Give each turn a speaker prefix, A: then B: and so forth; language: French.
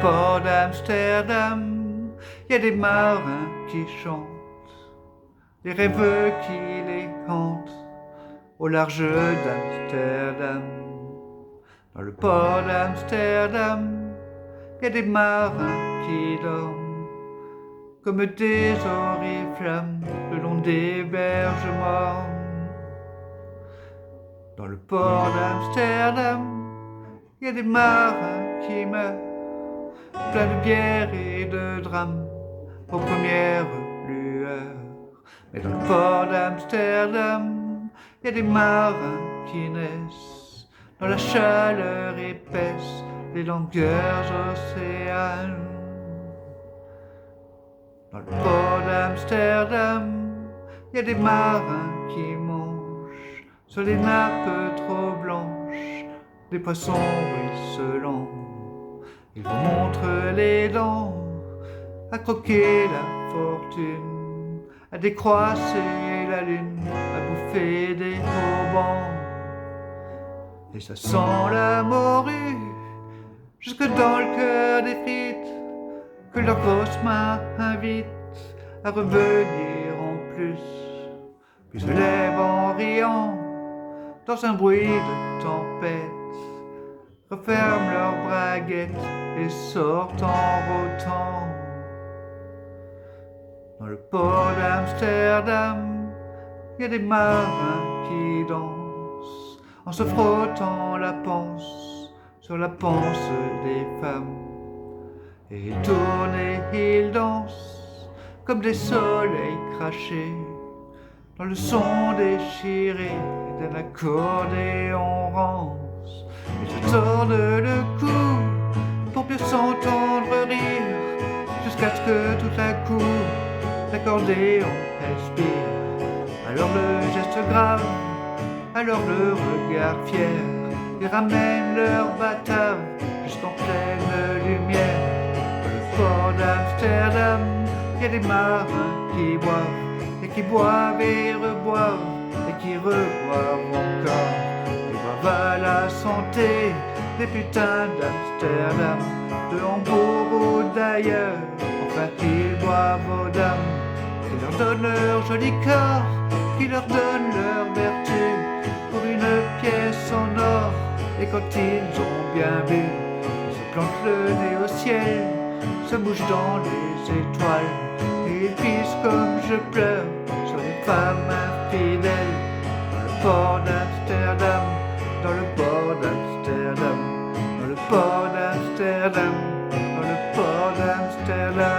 A: port d'Amsterdam, y a des marins qui chantent, des rêveux qui les hantent au large d'Amsterdam. Dans le port d'Amsterdam, y a des marins qui dorment comme des oriflammes le long des berges mornes. Dans le port d'Amsterdam, y a des marins qui meurent, pleins de bière et de drames, aux premières lueurs. Mais dans le port d'Amsterdam, y a des marins qui naissent dans la chaleur épaisse des longueurs océanes. Dans le port d'Amsterdam, y a des marins qui mangent sur les nappes trop blanches des poissons ruisselants. Ils vous montrent les dents à croquer la fortune, à décroisser la lune, à bouffer des haubans. Et ça sent la morue jusque dans le cœur des frites que leurs grosses mains invitent à revenir en plus. Puis se lèvent en riant dans un bruit de tempête, referment leurs braguettes et sortent en rotant. Dans le port d'Amsterdam, y a des marins qui dansent en se frottant la panse sur la panse des femmes. Et ils tournent et ils dansent comme des soleils crachés dans le son déchiré d'un accordéon rance. Ils se tordent le cou pour mieux s'entendre rire, jusqu'à ce que tout à coup l'accordéon respire. Alors le geste grave, alors le regard fier, ils ramènent leur batave jusqu'en pleine lumière. Dans le port d'Amsterdam, y a des marins qui boivent, et qui boivent et reboivent, et qui reboivent encore. Ils boivent à la santé des putains d'Amsterdam, de Hambourg ou d'ailleurs. Enfin ils boivent aux dames qui leur donnent leur joli corps, qui leur donnent leur vertu pour une pièce en or. Et quand ils ont bien bu, ils se plantent le nez au ciel, se mouchent dans les étoiles, et ils pissent comme je pleure sur les femmes infidèles. Dans le port d'Amsterdam, dans le port d'Amsterdam, dans le port d'Amsterdam, dans le port d'Amsterdam.